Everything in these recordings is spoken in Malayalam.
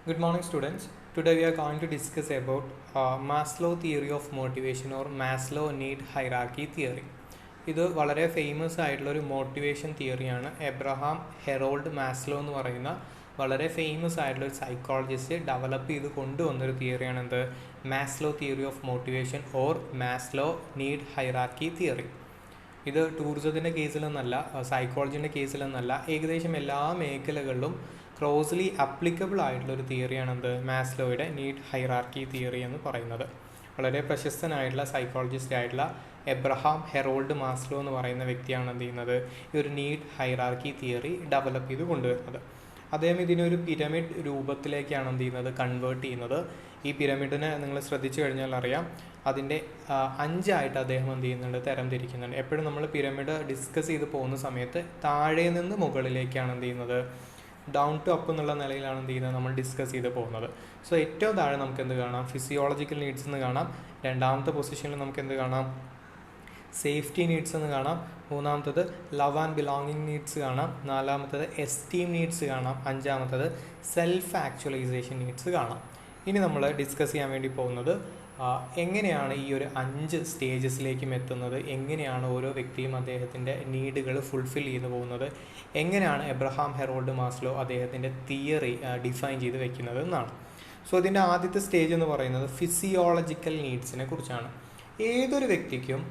Good morning, students. Today we are going to discuss about Maslow theory of motivation or Maslow need hierarchy theory. ഇത് വളരെ ഫേമസ് ആയിട്ടുള്ള ഒരു മോട്ടിവേഷൻ തിയറിയാണ്. എബ്രഹാം ഹെറോൾഡ് മാസ്ലോ എന്ന് പറയുന്ന വളരെ ഫേമസ് ആയിട്ടുള്ള ഒരു സൈക്കോളജിസ്റ്റ് ഡെവലപ്പ് ചെയ്ത് കൊണ്ടുവന്നൊരു തിയറിയാണ് എന്ത് Maslow theory of motivation or Maslow need hierarchy theory. ഇത് ടൂറിസത്തിൻ്റെ കേസിലെന്നല്ല, സൈക്കോളജിൻ്റെ കേസിലെന്നല്ല, ഏകദേശം എല്ലാ മേഖലകളിലും ക്ലോസ്ലി അപ്ലിക്കബിൾ ആയിട്ടുള്ള ഒരു തിയറിയാണ് എന്ത് മാസ്ലോയുടെ നീഡ് ഹൈറാർക്കി തിയറി എന്ന് പറയുന്നത്. വളരെ പ്രശസ്തനായിട്ടുള്ള സൈക്കോളജിസ്റ്റ് ആയിട്ടുള്ള എബ്രഹാം ഹെറോൾഡ് മാസ്ലോ എന്ന് പറയുന്ന വ്യക്തിയാണ് എന്ത് ചെയ്യുന്നത് ഈ ഒരു നീഡ് ഹൈറാർക്കി തിയറി ഡെവലപ്പ് ചെയ്ത് കൊണ്ടുവരുന്നത്. അദ്ദേഹം ഇതിനൊരു പിരമിഡ് രൂപത്തിലേക്കാണ് എന്ത് ചെയ്യുന്നത് കൺവേർട്ട് ചെയ്യുന്നത്. ഈ പിരമിഡിനെ നിങ്ങൾ ശ്രദ്ധിച്ചു കഴിഞ്ഞാൽ അറിയാം, അതിൻ്റെ 5 അദ്ദേഹം എന്ത് ചെയ്യുന്നുണ്ട് തരം തിരിക്കുന്നുണ്ട്. എപ്പോഴും നമ്മൾ പിരമിഡ് ഡിസ്കസ് ചെയ്ത് പോകുന്ന സമയത്ത് താഴെ നിന്ന് മുകളിലേക്കാണ് എന്ത് ചെയ്യുന്നത്, ഡൗൺ ടു അപ്പ് എന്നുള്ള നിലയിലാണ് എന്ത് ചെയ്യുന്നത് നമ്മൾ ഡിസ്കസ് ചെയ്ത് പോകുന്നത്. സോ ഏറ്റവും താഴെ നമുക്ക് എന്ത് കാണാം, ഫിസിയോളജിക്കൽ നീഡ്സ് എന്ന് കാണാം. രണ്ടാമത്തെ പൊസിഷനിൽ നമുക്ക് എന്ത് കാണാം, സേഫ്റ്റി നീഡ്സ് എന്ന് കാണാം. മൂന്നാമത്തത് ലവ് ആൻഡ് ബിലോങ്ങിങ് നീഡ്സ് കാണാം. നാലാമത്തത് എസ്റ്റീം നീഡ്സ് കാണാം. അഞ്ചാമത്തത് സെൽഫ് ആക്ച്വലൈസേഷൻ നീഡ്സ് കാണാം. ഇനി നമ്മൾ ഡിസ്കസ് ചെയ്യാൻ വേണ്ടി പോകുന്നത് എങ്ങനെയാണ് ഈ ഒരു 5 സ്റ്റേജസിലേക്കും എത്തുന്നത്, എങ്ങനെയാണ് ഓരോ വ്യക്തിയും അദ്ദേഹത്തിൻ്റെ നീഡുകൾ ഫുൾഫിൽ ചെയ്തു പോകുന്നത്, എങ്ങനെയാണ് എബ്രഹാം ഹെറോൾഡ് മാസ്ലോ അദ്ദേഹത്തിൻ്റെ തിയറി ഡിഫൈൻ ചെയ്ത് വെക്കുന്നത് എന്നാണ്. സോ ഇതിൻ്റെ ആദ്യത്തെ സ്റ്റേജ് എന്ന് പറയുന്നത് ഫിസിയോളജിക്കൽ നീഡ്സിനെ കുറിച്ചാണ്. ഏതൊരു വ്യക്തിക്കും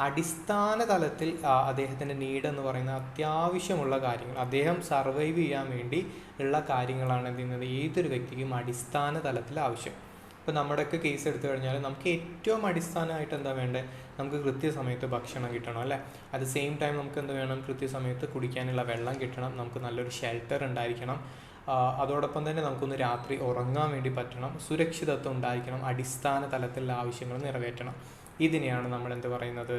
അടിസ്ഥാന തലത്തിൽ അദ്ദേഹത്തിൻ്റെ നീഡ് എന്ന് പറയുന്ന അത്യാവശ്യമുള്ള കാര്യങ്ങൾ, അദ്ദേഹം സർവൈവ് ചെയ്യാൻ വേണ്ടി ഉള്ള കാര്യങ്ങളാണ് എന്ത് ചെയ്യുന്നത് ഏതൊരു വ്യക്തിക്കും അടിസ്ഥാന തലത്തിൽ ആവശ്യം. ഇപ്പോൾ നമ്മുടെയൊക്കെ കേസ് എടുത്തു കഴിഞ്ഞാൽ നമുക്ക് ഏറ്റവും അടിസ്ഥാനമായിട്ട് എന്താ വേണ്ടത്, നമുക്ക് കൃത്യസമയത്ത് ഭക്ഷണം കിട്ടണം അല്ലേ. അറ്റ് ദ സെയിം ടൈം നമുക്ക് എന്ത് വേണം, കൃത്യസമയത്ത് കുടിക്കാനുള്ള വെള്ളം കിട്ടണം, നമുക്ക് നല്ലൊരു ഷെൽട്ടർ ഉണ്ടായിരിക്കണം, അതോടൊപ്പം തന്നെ നമുക്കൊന്ന് രാത്രി ഉറങ്ങാൻ വേണ്ടി പറ്റണം, സുരക്ഷിതത്വം ഉണ്ടായിരിക്കണം, അടിസ്ഥാന തലത്തിലുള്ള ആവശ്യങ്ങൾ നിറവേറ്റണം. ഇതിനെയാണ് നമ്മൾ എന്ത് പറയുന്നത്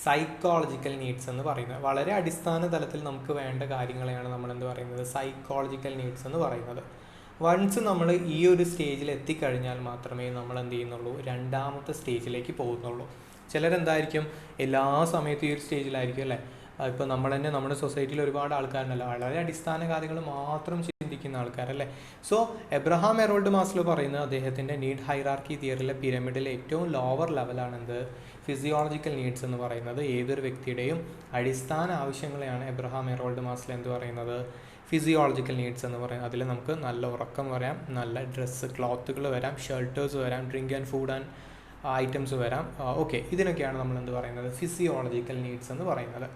സൈക്കോളജിക്കൽ നീഡ്സ് എന്ന് പറയുന്നത്. വളരെ അടിസ്ഥാന തലത്തിൽ നമുക്ക് വേണ്ട കാര്യങ്ങളെയാണ് നമ്മൾ എന്ത് പറയുന്നത് സൈക്കോളജിക്കൽ നീഡ്സ് എന്ന് പറയുന്നത്. വൺസ് നമ്മൾ ഈ ഒരു സ്റ്റേജിൽ എത്തിക്കഴിഞ്ഞാൽ മാത്രമേ നമ്മൾ എന്ത് ചെയ്യുന്നുള്ളൂ, രണ്ടാമത്തെ സ്റ്റേജിലേക്ക് പോകുന്നുള്ളൂ. ചിലരെന്തായിരിക്കും എല്ലാ സമയത്തും ഈ ഒരു സ്റ്റേജിലായിരിക്കും അല്ലേ. ഇപ്പോൾ നമ്മൾ തന്നെ നമ്മുടെ സൊസൈറ്റിയിൽ ഒരുപാട് ആൾക്കാരുണ്ടല്ലോ വളരെ അടിസ്ഥാന കാര്യങ്ങൾ മാത്രം ചിന്തിക്കുന്ന ആൾക്കാരല്ലേ. സോ എബ്രഹാം ഹെറോൾഡ് മാസ്ലോ പറയുന്നത് അദ്ദേഹത്തിൻ്റെ നീഡ് ഹൈറാർക്കി തിയറിയിലെ പിരമിഡിലെ ഏറ്റവും ലോവർ ലെവലാണ് എന്ത് ഫിസിയോളജിക്കൽ നീഡ്സ് എന്ന് പറയുന്നത്. ഏതൊരു വ്യക്തിയുടെയും അടിസ്ഥാന ആവശ്യങ്ങളെയാണ് എബ്രഹാം ഹെറോൾഡ് മാസ്ലോ എന്ത് പറയുന്നത് ഫിസിയോളജിക്കൽ നീഡ്സ് എന്ന് പറയുന്നത്. അതിൽ നമുക്ക് നല്ല ഉറക്കം വരാം, നല്ല ഡ്രസ്സ് ക്ലോത്തുകൾ വരാം, ഷെൽട്ടേഴ്സ് വരാം, drink and food and items വരാം. ഓക്കെ, ഇതിനൊക്കെയാണ് നമ്മൾ എന്ത് പറയുന്നത് ഫിസിയോളജിക്കൽ നീഡ്സ് എന്ന് പറയുന്നത്.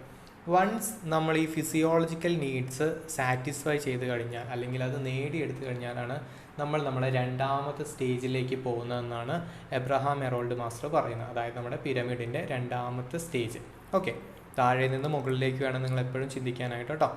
വൺസ് നമ്മൾ ഈ ഫിസിയോളജിക്കൽ നീഡ്സ് സാറ്റിസ്ഫൈ ചെയ്ത് കഴിഞ്ഞാൽ അല്ലെങ്കിൽ അത് നേടിയെടുത്തു കഴിഞ്ഞാലാണ് നമ്മൾ നമ്മുടെ രണ്ടാമത്തെ സ്റ്റേജിലേക്ക് പോകുന്നതെന്നാണ് എബ്രഹാം ഹെറോൾഡ് മാസ്ലോ പറയുന്നത്. അതായത് നമ്മുടെ പിരമിഡിൻ്റെ രണ്ടാമത്തെ സ്റ്റേജ്. ഓക്കെ, താഴെ നിന്ന് മുകളിലേക്ക് വേണം നിങ്ങൾ എപ്പോഴും ചിന്തിക്കാനായിട്ട് കേട്ടോ.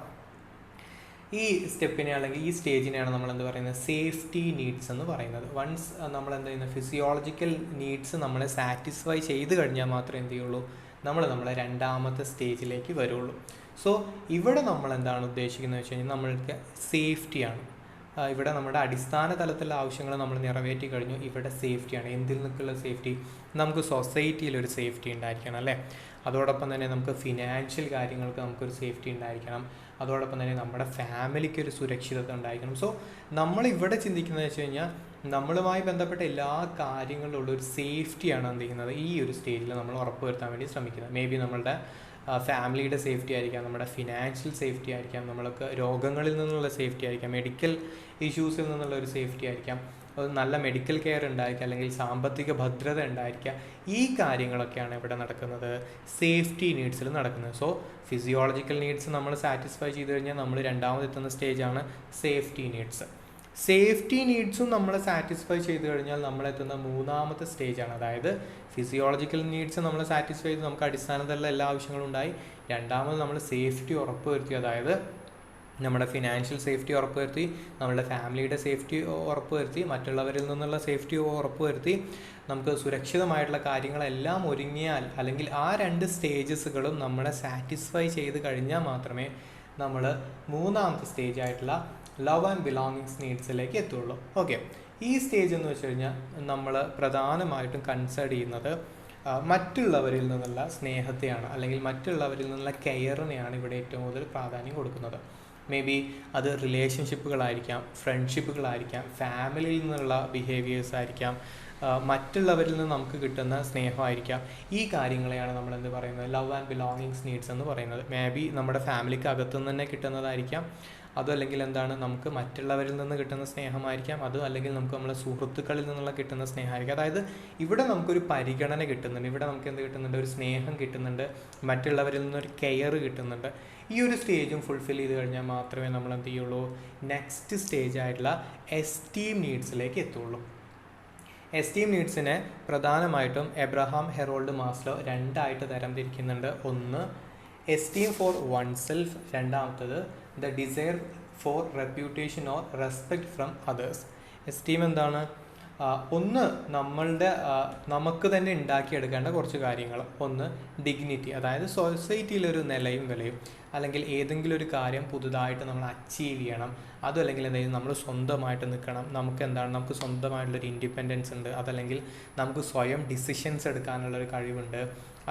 ഈ സ്റ്റെപ്പിനെ അല്ലെങ്കിൽ ഈ സ്റ്റേജിനെയാണ് നമ്മൾ എന്ത് പറയുന്നത് സേഫ്റ്റി നീഡ്സ് എന്ന് പറയുന്നത്. വൺസ് നമ്മൾ എന്ത് ചെയ്യുന്നത് ഫിസിയോളജിക്കൽ നീഡ്സ് നമ്മളെ സാറ്റിസ്ഫൈ ചെയ്ത് കഴിഞ്ഞാൽ മാത്രമേ എന്ത് ചെയ്യുള്ളൂ നമ്മളെ രണ്ടാമത്തെ സ്റ്റേജിലേക്ക് വരുള്ളൂ. സോ ഇവിടെ നമ്മൾ എന്താണ് ഉദ്ദേശിക്കുന്നത് വെച്ച് കഴിഞ്ഞാൽ നമ്മൾക്ക് സേഫ്റ്റിയാണ്. ഇവിടെ നമ്മുടെ അടിസ്ഥാന തലത്തിലുള്ള ആവശ്യങ്ങൾ നമ്മൾ നിറവേറ്റി കഴിഞ്ഞു. ഇവിടെ സേഫ്റ്റിയാണ്. എന്തിൽ നിൽക്കുള്ള സേഫ്റ്റി, നമുക്ക് സൊസൈറ്റിയിലൊരു സേഫ്റ്റി ഉണ്ടായിരിക്കണം അല്ലേ. അതോടൊപ്പം തന്നെ നമുക്ക് ഫിനാൻഷ്യൽ കാര്യങ്ങൾക്ക് നമുക്കൊരു സേഫ്റ്റി ഉണ്ടായിരിക്കണം. അതോടൊപ്പം തന്നെ നമ്മുടെ ഫാമിലിക്ക് ഒരു സുരക്ഷിതത്വം ഉണ്ടായിരിക്കണം. സോ നമ്മളിവിടെ ചിന്തിക്കുന്നത് വെച്ച് കഴിഞ്ഞാൽ നമ്മളുമായി ബന്ധപ്പെട്ട എല്ലാ കാര്യങ്ങളിലുള്ള ഒരു സേഫ്റ്റിയാണ് എന്ത് ചെയ്യുന്നത് ഈ ഒരു സ്റ്റേജിൽ നമ്മൾ ഉറപ്പുവരുത്താൻ വേണ്ടി ശ്രമിക്കുന്നത്. മേ ബി നമ്മളുടെ ഫാമിലിയുടെ സേഫ്റ്റി ആയിരിക്കാം, നമ്മുടെ ഫിനാൻഷ്യൽ സേഫ്റ്റി ആയിരിക്കാം, നമ്മൾക്ക് രോഗങ്ങളിൽ നിന്നുള്ള സേഫ്റ്റി ആയിരിക്കാം, മെഡിക്കൽ ഇഷ്യൂസിൽ നിന്നുള്ള ഒരു സേഫ്റ്റി ആയിരിക്കാം, നല്ല മെഡിക്കൽ കെയർ ഉണ്ടായിരിക്കുക, അല്ലെങ്കിൽ സാമ്പത്തിക ഭദ്രത ഉണ്ടായിരിക്കുക. ഈ കാര്യങ്ങളൊക്കെയാണ് ഇവിടെ നടക്കുന്നത് സേഫ്റ്റി നീഡ്സിൽ നടക്കുന്നത്. സോ ഫിസിയോളജിക്കൽ നീഡ്സ് നമ്മൾ സാറ്റിസ്ഫൈ ചെയ്ത് കഴിഞ്ഞാൽ നമ്മൾ രണ്ടാമതെത്തുന്ന സ്റ്റേജാണ് സേഫ്റ്റി നീഡ്സ്. സേഫ്റ്റി നീഡ്സും നമ്മൾ സാറ്റിസ്ഫൈ ചെയ്ത് കഴിഞ്ഞാൽ നമ്മളെത്തുന്ന മൂന്നാമത്തെ സ്റ്റേജാണ്. അതായത് ഫിസിയോളജിക്കൽ നീഡ്സ് നമ്മൾ സാറ്റിസ്ഫൈ ചെയ്ത് നമുക്ക് അടിസ്ഥാനത്തിലുള്ള എല്ലാ ആവശ്യങ്ങളും ഉണ്ടായി. രണ്ടാമത് നമ്മൾ സേഫ്റ്റി ഉറപ്പുവരുത്തി, അതായത് നമ്മുടെ ഫിനാൻഷ്യൽ സേഫ്റ്റി ഉറപ്പുവരുത്തി, നമ്മുടെ ഫാമിലിയുടെ സേഫ്റ്റി ഉറപ്പുവരുത്തി, മറ്റുള്ളവരിൽ നിന്നുള്ള സേഫ്റ്റി ഉറപ്പുവരുത്തി, നമുക്ക് സുരക്ഷിതമായിട്ടുള്ള കാര്യങ്ങളെല്ലാം ഒരുങ്ങിയാൽ അല്ലെങ്കിൽ ആ 2 സ്റ്റേജസുകളും നമ്മളെ സാറ്റിസ്ഫൈ ചെയ്ത് കഴിഞ്ഞാൽ മാത്രമേ നമ്മൾ മൂന്നാമത്തെ സ്റ്റേജ് ആയിട്ടുള്ള ലവ് ആൻഡ് ബിലോങ്ങിങ്സ് നീഡ്സിലേക്ക് എത്തുള്ളൂ. ഓക്കെ, ഈ സ്റ്റേജ് എന്ന് വെച്ച് കഴിഞ്ഞാൽ നമ്മൾ പ്രധാനമായിട്ടും കൺസിഡർ ചെയ്യുന്നത് മറ്റുള്ളവരിൽ നിന്നുള്ള സ്നേഹത്തെയാണ് അല്ലെങ്കിൽ മറ്റുള്ളവരിൽ നിന്നുള്ള കെയറിനെയാണ് ഇവിടെ ഏറ്റവും കൂടുതൽ പ്രാധാന്യം കൊടുക്കുന്നത്. മേ ബി അത് റിലേഷൻഷിപ്പുകളായിരിക്കാം, ഫ്രണ്ട്ഷിപ്പുകളായിരിക്കാം, ഫാമിലിയിൽ നിന്നുള്ള ബിഹേവിയേഴ്സ് ആയിരിക്കാം, മറ്റുള്ളവരിൽ നിന്ന് നമുക്ക് കിട്ടുന്ന സ്നേഹമായിരിക്കാം. ഈ കാര്യങ്ങളെയാണ് നമ്മൾ എന്ത് പറയുന്നത്, ലവ് ആൻഡ് ബിലോങ്ങിങ്സ് നീഡ്സ് എന്ന് പറയുന്നത്. മേ ബി നമ്മുടെ ഫാമിലിക്ക് അകത്തുനിന്ന് തന്നെ കിട്ടുന്നതായിരിക്കാം, അതും അല്ലെങ്കിൽ എന്താണ് നമുക്ക് മറ്റുള്ളവരിൽ നിന്ന് കിട്ടുന്ന സ്നേഹമായിരിക്കാം, അതും അല്ലെങ്കിൽ നമുക്ക് നമ്മളെ സുഹൃത്തുക്കളിൽ നിന്നുള്ള കിട്ടുന്ന സ്നേഹമായിരിക്കും. അതായത് ഇവിടെ നമുക്കൊരു പരിഗണന കിട്ടുന്നുണ്ട്, ഇവിടെ നമുക്ക് എന്ത് കിട്ടുന്നുണ്ട്, ഒരു സ്നേഹം കിട്ടുന്നുണ്ട്, മറ്റുള്ളവരിൽ നിന്നൊരു കെയർ കിട്ടുന്നുണ്ട്. ഈ ഒരു സ്റ്റേജും ഫുൾഫിൽ ചെയ്ത് കഴിഞ്ഞാൽ മാത്രമേ നമ്മൾ എന്ത് ചെയ്യുള്ളൂ, നെക്സ്റ്റ് സ്റ്റേജ് ആയിട്ടുള്ള എസ്റ്റീം നീഡ്സിലേക്ക് എത്തുള്ളൂ. എസ്റ്റീം നീഡ്സിനെ പ്രധാനമായിട്ടും എബ്രഹാം ഹെറോൾഡ് മാസ്ലോ രണ്ടായിട്ട് തരംതിരിക്കുന്നുണ്ട്. ഒന്ന് എസ്റ്റീം ഫോർ വൺ സെൽഫ്, രണ്ടാമത്തത് the desire for reputation or respect from others. Esteem എന്താണ്? ഒന്ന് നമുക്ക് തന്നെ ഉണ്ടാക്കിയെടുക്കേണ്ട കുറച്ച് കാര്യങ്ങൾ. ഒന്ന് ഡിഗ്നിറ്റി, അതായത് സൊസൈറ്റിയിലൊരു നിലയും വിലയും, അല്ലെങ്കിൽ ഏതെങ്കിലും ഒരു കാര്യം പുതുതായിട്ട് നമ്മൾ അച്ചീവ് ചെയ്യണം, അതും അല്ലെങ്കിൽ എന്തായാലും നമ്മൾ സ്വന്തമായിട്ട് നിൽക്കണം, നമുക്ക് സ്വന്തമായിട്ടുള്ളൊരു ഇൻഡിപെൻഡൻസ് ഉണ്ട്, അതല്ലെങ്കിൽ നമുക്ക് സ്വയം ഡിസിഷൻസ് എടുക്കാനുള്ളൊരു കഴിവുണ്ട്,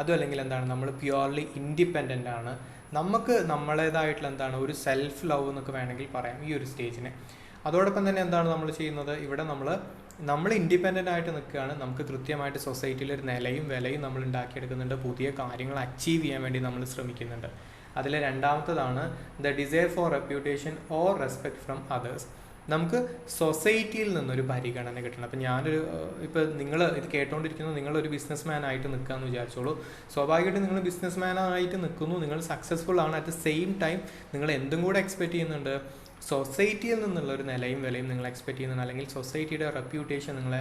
അതും അല്ലെങ്കിൽ നമ്മൾ പ്യുവർലി ഇൻഡിപെൻഡൻ്റ് ആണ്, നമുക്ക് നമ്മളേതായിട്ടുള്ള ഒരു സെൽഫ് ലവ് എന്നൊക്കെ വേണമെങ്കിൽ പറയാം ഈ ഒരു സ്റ്റേജിനെ. അതോടൊപ്പം തന്നെ നമ്മൾ ചെയ്യുന്നത്, ഇവിടെ നമ്മൾ ഇൻഡിപെൻഡൻ്റ് ആയിട്ട് നിൽക്കുകയാണ്, നമുക്ക് കൃത്യമായിട്ട് സൊസൈറ്റിയിൽ ഒരു നിലയും വിലയും നമ്മൾ ഉണ്ടാക്കിയെടുക്കുന്നുണ്ട്, പുതിയ കാര്യങ്ങൾ അച്ചീവ് ചെയ്യാൻ വേണ്ടി നമ്മൾ ശ്രമിക്കുന്നുണ്ട്. അതിൽ രണ്ടാമത്തതാണ് the desire for reputation or respect from others. നമുക്ക് സൊസൈറ്റിയിൽ നിന്നൊരു പരിഗണന കിട്ടണം. അപ്പം ഇപ്പോൾ നിങ്ങൾ ഇത് കേട്ടുകൊണ്ടിരിക്കുന്നത്, നിങ്ങളൊരു ബിസിനസ് മാൻ ആയിട്ട് നിൽക്കാമെന്ന് വിചാരിച്ചോളൂ. സ്വാഭാവികമായിട്ടും നിങ്ങൾ ബിസിനസ് മാൻ ആയിട്ട് നിൽക്കുന്നു, നിങ്ങൾ സക്സസ്ഫുൾ ആണ്. അറ്റ് ദ സെയിം ടൈം നിങ്ങൾ എന്തും കൂടെ എക്സ്പെക്റ്റ് ചെയ്യുന്നുണ്ട്, സൊസൈറ്റിയിൽ നിന്നുള്ള ഒരു നിലയും വിലയും നിങ്ങൾ എക്സ്പെക്റ്റ് ചെയ്യുന്നുണ്ട്, അല്ലെങ്കിൽ സൊസൈറ്റിയുടെ റെപ്യൂട്ടേഷൻ നിങ്ങൾ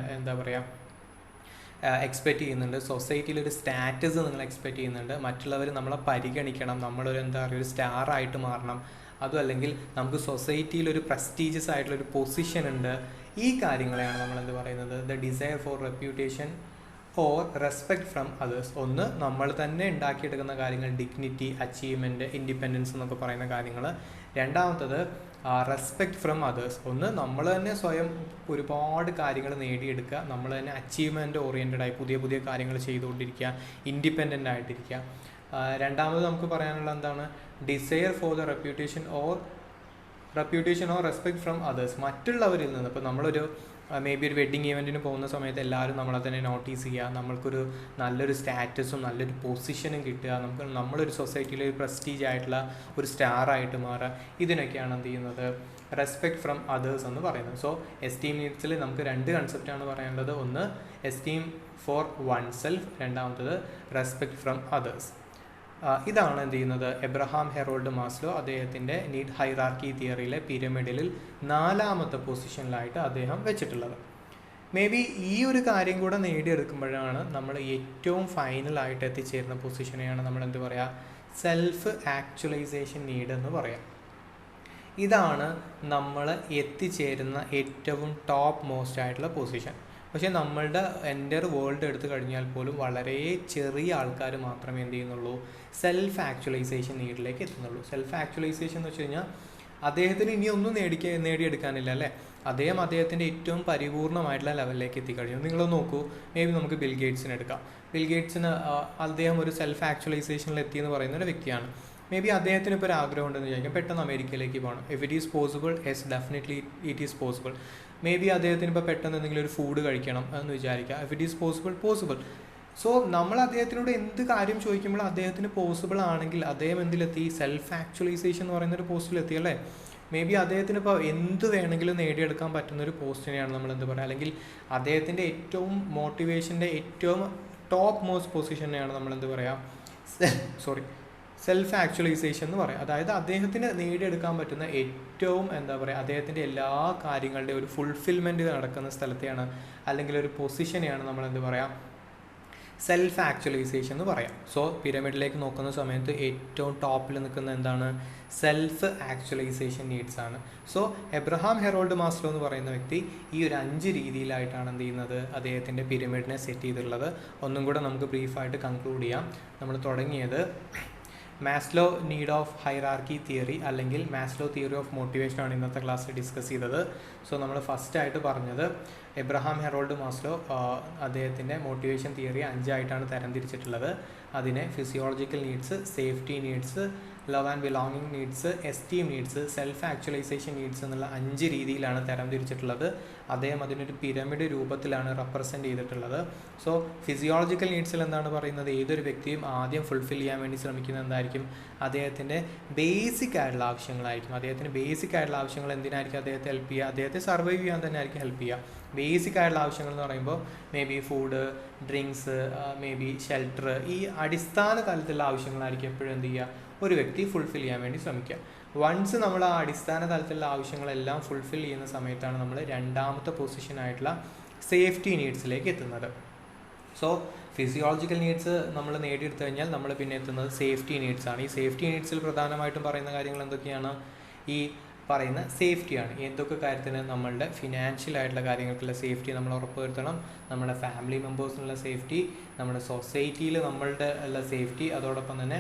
എക്സ്പെക്റ്റ് ചെയ്യുന്നുണ്ട്, സൊസൈറ്റിയിലൊരു സ്റ്റാറ്റസ് നിങ്ങൾ എക്സ്പെക്റ്റ് ചെയ്യുന്നുണ്ട്, മറ്റുള്ളവർ നമ്മളെ പരിഗണിക്കണം, നമ്മളൊരു ഒരു സ്റ്റാർ ആയിട്ട് മാറണം, അതും അല്ലെങ്കിൽ നമുക്ക് സൊസൈറ്റിയിൽ ഒരു പ്രസ്റ്റീജിയസ് ആയിട്ടുള്ളൊരു പൊസിഷൻ ഉണ്ട്. ഈ കാര്യങ്ങളെയാണ് നമ്മൾ പറയുന്നത് the desire for reputation or respect from others. ഒന്ന് നമ്മൾ തന്നെ ഉണ്ടാക്കിയെടുക്കുന്ന കാര്യങ്ങൾ, ഡിഗ്നിറ്റി, അച്ചീവ്മെൻറ്റ്, ഇൻഡിപെൻഡൻസ് എന്നൊക്കെ പറയുന്ന കാര്യങ്ങൾ. രണ്ടാമത്തത് റെസ്പെക്ട് ഫ്രം അതേഴ്സ്. ഒന്ന് നമ്മൾ തന്നെ സ്വയം ഒരുപാട് കാര്യങ്ങൾ നേടിയെടുക്കുക, നമ്മൾ തന്നെ അച്ചീവ്മെൻറ്റ് ഓറിയൻറ്റഡായി പുതിയ പുതിയ കാര്യങ്ങൾ ചെയ്തുകൊണ്ടിരിക്കുക, ഇൻഡിപെൻഡൻ്റ് ആയിട്ടിരിക്കുക. രണ്ടാമത് നമുക്ക് പറയാനുള്ള എന്താണ്, desire for the reputation or respect from others. മറ്റുള്ളവരിൽ നിന്ന്, ഇപ്പോൾ നമ്മളൊരു മേ ബി ഒരു വെഡ്ഡിങ് ഈവൻറ്റിന് പോകുന്ന സമയത്ത് എല്ലാവരും നമ്മളെ തന്നെ നോട്ടീസ് ചെയ്യുക, നമ്മൾക്കൊരു നല്ലൊരു സ്റ്റാറ്റസും നല്ലൊരു പൊസിഷനും കിട്ടുക, നമ്മളൊരു സൊസൈറ്റിയിൽ ഒരു പ്രസ്റ്റീജ് ആയിട്ടുള്ള ഒരു സ്റ്റാറായിട്ട് മാറുക. ഇതിനൊക്കെയാണ് എന്ത് ചെയ്യുന്നത്, റെസ്പെക്ട് ഫ്രം അതേഴ്സ് എന്ന് പറയുന്നത്. സോ എസ്റ്റീം നീഡ്സിൽ നമുക്ക് രണ്ട് കൺസെപ്റ്റാണ് പറയാനുള്ളത്. ഒന്ന് എസ്റ്റീം ഫോർ വൺ സെൽഫ്, രണ്ടാമത്തത് റെസ്പെക്ട് ഫ്രം അതേഴ്സ്. ഇതാണ് എന്ത് ചെയ്യുന്നത്, എബ്രഹാം ഹെറോൾഡ് മാസ്ലോ അദ്ദേഹത്തിൻ്റെ നീഡ് ഹൈറാർക്കി തിയറിയിലെ പിരമിഡിൽ 4ാമത്തെ പൊസിഷനിലായിട്ട് അദ്ദേഹം വെച്ചിട്ടുള്ളത്. മേ ബി ഈ ഒരു കാര്യം കൂടെ നേടിയെടുക്കുമ്പോഴാണ് നമ്മൾ ഏറ്റവും ഫൈനലായിട്ട് എത്തിച്ചേരുന്ന പൊസിഷനെയാണ് നമ്മൾ എന്ത് പറയുക, സെൽഫ് ആക്ച്വലൈസേഷൻ നീഡ് എന്ന് പറയാം. ഇതാണ് നമ്മൾ എത്തിച്ചേരുന്ന ഏറ്റവും ടോപ്പ് മോസ്റ്റ് ആയിട്ടുള്ള പൊസിഷൻ. പക്ഷേ നമ്മളുടെ എൻ്റർ വേൾഡ് എടുത്തു കഴിഞ്ഞാൽ പോലും വളരെ ചെറിയ ആൾക്കാർ മാത്രമേ എന്ത് ചെയ്യുന്നുള്ളൂ, സെൽഫ് ആക്ച്വലൈസേഷൻ നീഡിലേക്ക് എത്തുന്നുള്ളൂ. സെൽഫ് ആക്ച്വലൈസേഷൻ എന്ന് വെച്ച് കഴിഞ്ഞാൽ അദ്ദേഹത്തിന് ഇനി ഒന്നും നേടിയെടുക്കാനില്ല അല്ലേ, അദ്ദേഹത്തിൻ്റെ ഏറ്റവും പരിപൂർണമായിട്ടുള്ള ലെവലിലേക്ക് എത്തിക്കഴിഞ്ഞു. നിങ്ങൾ നോക്കൂ, മേ ബി നമുക്ക് ബിൽ ഗേറ്റ്സിനെ എടുക്കാം. ബിൽ ഗേറ്റ്സിന് അദ്ദേഹം ഒരു സെൽഫ് ആക്ച്വലൈസേഷനിൽ എത്തിയെന്ന് പറയുന്ന ഒരു വ്യക്തിയാണ്. മേ ബി അദ്ദേഹത്തിന് ഇപ്പോൾ ഒരു ആഗ്രഹം ഉണ്ടെന്ന് വിചാരിക്കാം, പെട്ടെന്ന് അമേരിക്കയിലേക്ക് പോകണം. If it is possible, yes definitely it is possible. May be അദ്ദേഹത്തിന് ഇപ്പോൾ പെട്ടെന്ന് എന്തെങ്കിലും ഒരു ഫുഡ് കഴിക്കണം എന്ന് വിചാരിക്കുക. If it is possible. So നമ്മൾ അദ്ദേഹത്തിനോട് എന്ത് കാര്യം ചോദിക്കുമ്പോൾ അദ്ദേഹത്തിന് പോസിബിൾ ആണെങ്കിൽ അദ്ദേഹം എന്തിലെത്തി, സെൽഫ് ആക്ച്വലൈസേഷൻ എന്ന് പറയുന്നൊരു പോസ്റ്റിലെത്തി അല്ലേ. മേ ബി അദ്ദേഹത്തിന് ഇപ്പോൾ എന്ത് വേണമെങ്കിലും നേടിയെടുക്കാൻ പറ്റുന്നൊരു പോസ്റ്റിനെയാണ് നമ്മൾ എന്ത് പറയുക, അല്ലെങ്കിൽ അദ്ദേഹത്തിൻ്റെ ഏറ്റവും മോട്ടിവേഷൻ്റെ ഏറ്റവും ടോപ്പ് മോസ്റ്റ് പൊസിഷനെയാണ് നമ്മൾ എന്ത് പറയുക, സെൽഫ് ആക്ച്വലൈസേഷൻ എന്ന് പറയാം. അതായത് അദ്ദേഹത്തിന് നേടിയെടുക്കാൻ പറ്റുന്ന ഏറ്റവും അദ്ദേഹത്തിൻ്റെ എല്ലാ കാര്യങ്ങളുടെയും ഒരു ഫുൾഫിൽമെൻറ്റ് നടക്കുന്ന സ്ഥലത്തെയാണ്, അല്ലെങ്കിൽ ഒരു പൊസിഷനെയാണ് നമ്മൾ എന്ത് പറയാം, സെൽഫ് ആക്ച്വലൈസേഷൻ എന്ന് പറയാം. സോ പിരമിഡിലേക്ക് നോക്കുന്ന സമയത്ത് ഏറ്റവും ടോപ്പിൽ നിൽക്കുന്ന എന്താണ്, സെൽഫ് ആക്ച്വലൈസേഷൻ നീഡ്സ് ആണ്. സോ എബ്രഹാം ഹെറോൾഡ് മാസ്ലോ എന്ന് പറയുന്ന വ്യക്തി ഈ ഒരു 5 രീതിയിലായിട്ടാണ് എന്ത് ചെയ്യുന്നത്, അദ്ദേഹത്തിൻ്റെ പിരമിഡിനെ സെറ്റ് ചെയ്തിട്ടുള്ളത്. ഒന്നും കൂടെ നമുക്ക് ബ്രീഫായിട്ട് കൺക്ലൂഡ് ചെയ്യാം. നമ്മൾ തുടങ്ങിയത് Maslow need of hierarchy theory അല്ലെങ്കിൽ മാസ്ലോ തിയറി ഓഫ് മോട്ടിവേഷൻ ആണ് ഇന്നത്തെ ക്ലാസ്സിൽ ഡിസ്കസ് ചെയ്തത്. സോ നമ്മൾ ഫസ്റ്റായിട്ട് പറഞ്ഞത് എബ്രഹാം ഹെറോൾഡ് മാസ്ലോ അദ്ദേഹത്തിൻ്റെ മോട്ടിവേഷൻ തിയറി 5 ആയിട്ടാണ് തരംതിരിച്ചിട്ടുള്ളത്. അതിനെ physiological needs, safety needs, love and belonging needs, esteem needs, self actualisation needs എന്നുള്ള 5 രീതിയിലാണ് തരംതിരിച്ചിട്ടുള്ളത്. അദ്ദേഹം അതിനൊരു പിരമിഡ് രൂപത്തിലാണ് റെപ്രസെൻറ്റ് ചെയ്തിട്ടുള്ളത്. സോ ഫിസിയോളജിക്കൽ നീഡ്സിൽ എന്താണ് പറയുന്നത്, ഏതൊരു വ്യക്തിയും ആദ്യം ഫുൾഫിൽ ചെയ്യാൻ വേണ്ടി ശ്രമിക്കുന്നത് എന്തായിരിക്കും, അദ്ദേഹത്തിൻ്റെ ബേസിക് ആയിട്ടുള്ള ആവശ്യങ്ങളായിരിക്കും. അദ്ദേഹത്തിന് ബേസിക് ആയിട്ടുള്ള ആവശ്യങ്ങൾ എന്തിനായിരിക്കും അദ്ദേഹത്തെ ഹെൽപ്പ് ചെയ്യുക, അദ്ദേഹത്തെ സർവൈവ് ചെയ്യാൻ തന്നെ ആയിരിക്കും ഹെൽപ്പ് ചെയ്യുക. ബേസിക് ആയിട്ടുള്ള ആവശ്യങ്ങൾ എന്ന് പറയുമ്പോൾ may be food, drinks, may be shelter, ഈ അടിസ്ഥാന തലത്തിലുള്ള ആവശ്യങ്ങളായിരിക്കും എപ്പോഴും എന്ത് ചെയ്യുക, ഒരു വ്യക്തി ഫുൾഫിൽ ചെയ്യാൻ വേണ്ടി ശ്രമിക്കുക. വൺസ് നമ്മൾ ആ അടിസ്ഥാന തലത്തിലുള്ള ആവശ്യങ്ങളെല്ലാം ഫുൾഫിൽ ചെയ്യുന്ന സമയത്താണ് നമ്മൾ രണ്ടാമത്തെ പൊസിഷനായിട്ടുള്ള സേഫ്റ്റി നീഡ്സിലേക്ക് എത്തുന്നത്. സോ ഫിസിയോളജിക്കൽ നീഡ്സ് നമ്മൾ നേടിയെടുത്തു കഴിഞ്ഞാൽ നമ്മൾ പിന്നെ എത്തുന്നത് സേഫ്റ്റി നീഡ്സ് ആണ്. ഈ സേഫ്റ്റി നീഡ്സിൽ പ്രധാനമായിട്ടും പറയുന്ന കാര്യങ്ങൾ എന്തൊക്കെയാണ്, ഈ പറയുന്ന സേഫ്റ്റിയാണ്. എന്തൊക്കെ കാര്യത്തിന്, നമ്മളുടെ ഫിനാൻഷ്യൽ ആയിട്ടുള്ള കാര്യങ്ങൾക്കുള്ള സേഫ്റ്റി നമ്മൾ ഉറപ്പുവരുത്തണം, നമ്മുടെ ഫാമിലി മെമ്പേഴ്സിനുള്ള സേഫ്റ്റി, നമ്മുടെ സൊസൈറ്റിയിൽ നമ്മളുടെ ഉള്ള സേഫ്റ്റി, അതോടൊപ്പം തന്നെ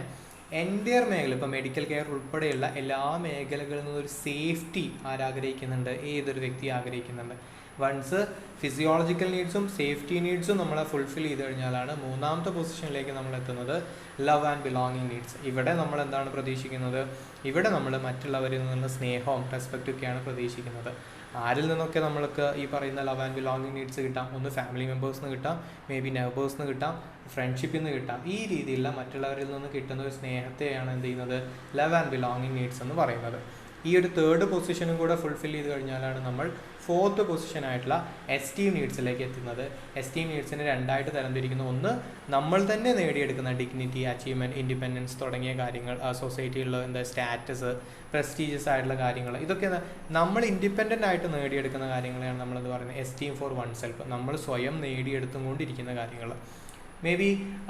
എൻ്റയർ മേഖല, ഇപ്പോൾ മെഡിക്കൽ കെയർ ഉൾപ്പെടെയുള്ള എല്ലാ മേഖലകളിൽ നിന്നും ഒരു സേഫ്റ്റി ആരാഗ്രഹിക്കുന്നുണ്ട്, ഏതൊരു വ്യക്തി ആഗ്രഹിക്കുന്നുണ്ട്. വൺസ് ഫിസിയോളജിക്കൽ നീഡ്സും സേഫ്റ്റി നീഡ്സും നമ്മളെ ഫുൾഫിൽ ചെയ്ത് കഴിഞ്ഞാലാണ് മൂന്നാമത്തെ പൊസിഷനിലേക്ക് നമ്മൾ എത്തുന്നത്, ലവ് ആൻഡ് ബിലോങ്ങിങ് നീഡ്സ്. ഇവിടെ നമ്മൾ എന്താണ് പ്രതീക്ഷിക്കുന്നത്, ഇവിടെ നമ്മൾ മറ്റുള്ളവരിൽ നിന്നുള്ള സ്നേഹവും റെസ്പെക്റ്റും ഒക്കെയാണ് പ്രതീക്ഷിക്കുന്നത്. ആരിൽ നിന്നൊക്കെ നമ്മൾക്ക് ഈ പറയുന്ന ലവ് ആൻഡ് ബിലോങ്ങിങ് നീഡ്സ് കിട്ടാം, ഒന്ന് ഫാമിലി മെമ്പേഴ്സിന് കിട്ടാം, മേ ബി നെയ്ബേഴ്സിന് കിട്ടാം, ഫ്രണ്ട്ഷിപ്പിൽ നിന്ന് കിട്ടാം. ഈ രീതിയിലുള്ള മറ്റുള്ളവരിൽ നിന്ന് കിട്ടുന്ന ഒരു സ്നേഹത്തെയാണ് എന്ത് ചെയ്യുന്നത്, ലവ് ആൻഡ് ബിലോങ്ങിങ് നീഡ്സ് എന്ന് പറയുന്നത്. ഈ ഒരു തേർഡ് പൊസിഷനും കൂടെ ഫുൾഫിൽ ചെയ്ത് കഴിഞ്ഞാലാണ് നമ്മൾ ഫോർത്ത് പൊസിഷനായിട്ടുള്ള എസ്റ്റീം നീഡ്സിലേക്ക് എത്തുന്നത്. എസ്റ്റീം നീഡ്സിനെ രണ്ടായിട്ട് തരംതിരിക്കുന്നു. ഒന്ന്, നമ്മൾ തന്നെ നേടിയെടുക്കുന്ന ഡിഗ്നിറ്റി, അച്ചീവ്മെൻറ്റ്, ഇൻഡിപെൻഡൻസ് തുടങ്ങിയ കാര്യങ്ങൾ, സൊസൈറ്റിയിലുള്ള എന്താ സ്റ്റാറ്റസ്, പ്രസ്റ്റീജിയസ് ആയിട്ടുള്ള കാര്യങ്ങൾ, ഇതൊക്കെ നമ്മൾ ഇൻഡിപെൻഡൻ്റ് ആയിട്ട് നേടിയെടുക്കുന്ന കാര്യങ്ങളെയാണ് നമ്മളെന്ത് പറയുന്നത്, എസ്റ്റീം ഫോർ വൺ സെൽഫ്, നമ്മൾ സ്വയം നേടിയെടുത്തും കൊണ്ടിരിക്കുന്ന കാര്യങ്ങൾ. മേ ബി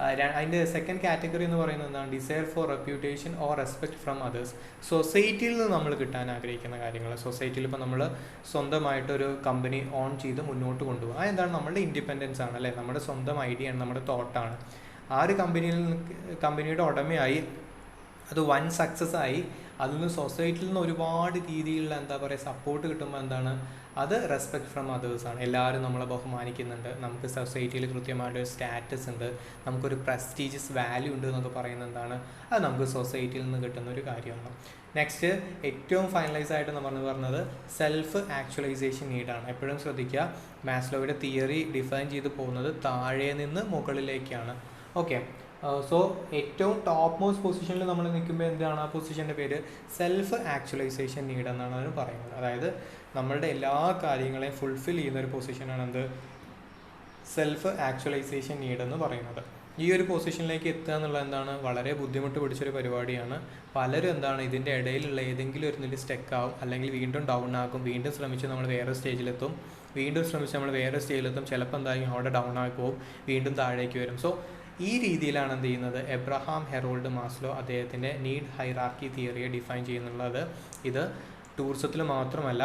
അതിൻ്റെ സെക്കൻഡ് കാറ്റഗറി എന്ന് പറയുന്നത് എന്താണ്, desire for reputation or respect from others. സൊസൈറ്റിയിൽ നിന്ന് നമ്മൾ കിട്ടാൻ ആഗ്രഹിക്കുന്ന കാര്യങ്ങൾ. സൊസൈറ്റിയിൽ ഇപ്പോൾ നമ്മൾ സ്വന്തമായിട്ടൊരു കമ്പനി ഓൺ ചെയ്ത് മുന്നോട്ട് കൊണ്ടുപോകും. അതെന്താണ്, നമ്മളുടെ ഇൻഡിപെൻഡൻസ് ആണ്, അല്ലേ, നമ്മുടെ സ്വന്തം ഐഡിയ ആണ്, നമ്മുടെ തോട്ടാണ്. ആ ഒരു കമ്പനിയുടെ ഉടമയായി അത് വൻ സക്സസ് ആയി, അതിൽ നിന്ന് സൊസൈറ്റിയിൽ നിന്ന് ഒരുപാട് രീതിയിലുള്ള എന്താ പറയുക സപ്പോർട്ട് കിട്ടുമ്പോൾ എന്താണ്, അത് റെസ്പെക്ട് ഫ്രം അതേഴ്സ് ആണ്. എല്ലാവരും നമ്മളെ ബഹുമാനിക്കുന്നുണ്ട്, നമുക്ക് സൊസൈറ്റിയിൽ കൃത്യമായിട്ടൊരു സ്റ്റാറ്റസ് ഉണ്ട്, നമുക്കൊരു പ്രസ്റ്റീജിയസ് വാല്യൂ ഉണ്ട് എന്നൊക്കെ പറയുന്നത് എന്താണ്, അത് നമുക്ക് സൊസൈറ്റിയിൽ നിന്ന് കിട്ടുന്ന ഒരു കാര്യമാണ്. നെക്സ്റ്റ്, ഏറ്റവും ഫൈനലൈസ് ആയിട്ട് നമ്മൾ പറഞ്ഞത് സെൽഫ് ആക്ച്വലൈസേഷൻ നീഡാണ്. എപ്പോഴും ശ്രദ്ധിക്കുക, മാസ്ലോയുടെ തിയറി ഡിഫൈൻ ചെയ്ത് പോകുന്നത് താഴെ നിന്ന് മുകളിലേക്കാണ്. ഓക്കെ, സോ ഏറ്റവും ടോപ്പ് മോസ്റ്റ് പൊസിഷനിൽ നമ്മൾ നിൽക്കുമ്പോൾ എന്താണ് ആ പൊസിഷൻ്റെ പേര്, സെൽഫ് ആക്ച്വലൈസേഷൻ നീഡ് എന്നാണ് അതിന് പറയുന്നത്. അതായത് നമ്മളുടെ എല്ലാ കാര്യങ്ങളെയും ഫുൾഫിൽ ചെയ്യുന്ന ഒരു പൊസിഷനാണ് എന്ത്, സെൽഫ് ആക്ച്വലൈസേഷൻ നീഡ് എന്ന് പറയുന്നത്. ഈ ഒരു പൊസിഷനിലേക്ക് എത്തുക എന്നുള്ളത് എന്താണ്, വളരെ ബുദ്ധിമുട്ട് പിടിച്ചൊരു പരിപാടിയാണ്. പലരും എന്താണ് ഇതിൻ്റെ ഇടയിലുള്ള ഏതെങ്കിലും ഒരു നില സ്റ്റെക്കാവും, അല്ലെങ്കിൽ വീണ്ടും ഡൗൺ ആക്കും, വീണ്ടും ശ്രമിച്ച് നമ്മൾ വേറെ സ്റ്റേജിലെത്തും, വീണ്ടും ശ്രമിച്ച് നമ്മൾ വേറെ സ്റ്റേജിലെത്തും, ചിലപ്പോൾ എന്തായാലും അവിടെ ഡൗൺ ആയി പോകും, വീണ്ടും താഴേക്ക് വരും. സോ ഈ രീതിയിലാണ് എന്ത് ചെയ്യുന്നത്, എബ്രഹാം ഹെറോൾഡ് മാസ്ലോ അദ്ദേഹത്തിൻ്റെ നീഡ് ഹൈറാർക്കി തിയറിയെ ഡിഫൈൻ ചെയ്യുന്നുള്ളത്. ഇത് ടൂറിസത്തിൽ മാത്രമല്ല,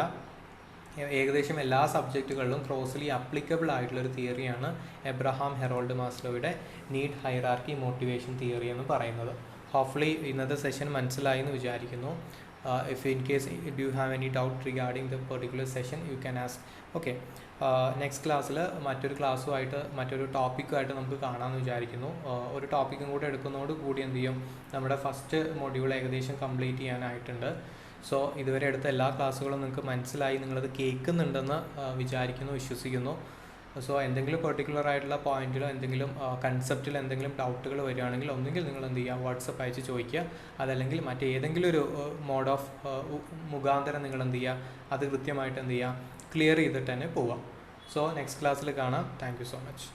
ഏകദേശം എല്ലാ സബ്ജക്റ്റുകളിലും ക്രോസ്ലി അപ്ലിക്കബിൾ ആയിട്ടുള്ളൊരു തിയറിയാണ് എബ്രഹാം ഹെറോൾഡ് മാസ്ലോയുടെ നീഡ് ഹൈറാർക്കി മോട്ടിവേഷൻ തിയറി എന്ന് പറയുന്നത്. ഹോപ്പ്ഫുള്ളി ഇന്നത്തെ സെഷൻ മനസ്സിലായി എന്ന് വിചാരിക്കുന്നു. If in case do you have any doubt regarding the particular session, you can ask. Okay, next ക്ലാസ്സിൽ മറ്റൊരു ക്ലാസ്സുമായിട്ട് മറ്റൊരു ടോപ്പിക്കുമായിട്ട് നമുക്ക് കാണാമെന്ന് വിചാരിക്കുന്നു. ഒരു ടോപ്പിക്കും കൂടെ എടുക്കുന്നതോട് കൂടി എന്ത് ചെയ്യും, നമ്മുടെ ഫസ്റ്റ് മൊഡ്യൂൾ ഏകദേശം കംപ്ലീറ്റ് ചെയ്യാനായിട്ടുണ്ട്. സോ ഇതുവരെ എടുത്ത എല്ലാ ക്ലാസ്സുകളും നിങ്ങൾക്ക് മനസ്സിലായി, നിങ്ങളത് കേൾക്കുന്നുണ്ടെന്ന് വിചാരിക്കുന്നു, വിശ്വസിക്കുന്നു. സോ എന്തെങ്കിലും പെർട്ടിക്കുലർ ആയിട്ടുള്ള പോയിന്റിലോ എന്തെങ്കിലും കൺസെപ്റ്റിൽ എന്തെങ്കിലും ഡൗട്ടുകൾ വരികയാണെങ്കിൽ ഒന്നുകിൽ നിങ്ങൾ എന്ത് ചെയ്യുക, വാട്സപ്പ് അയച്ച് ചോദിക്കുക, അതല്ലെങ്കിൽ മറ്റേതെങ്കിലും ഒരു മോഡ് ഓഫ് മുഖാന്തരം നിങ്ങൾ എന്ത് ചെയ്യുക, അത് കൃത്യമായിട്ട് എന്ത് ചെയ്യുക, ക്ലിയർ ചെയ്തിട്ട് തന്നെ പോവാം. സോ നെക്സ്റ്റ് ക്ലാസ്സിൽ കാണാം. Thank you so much.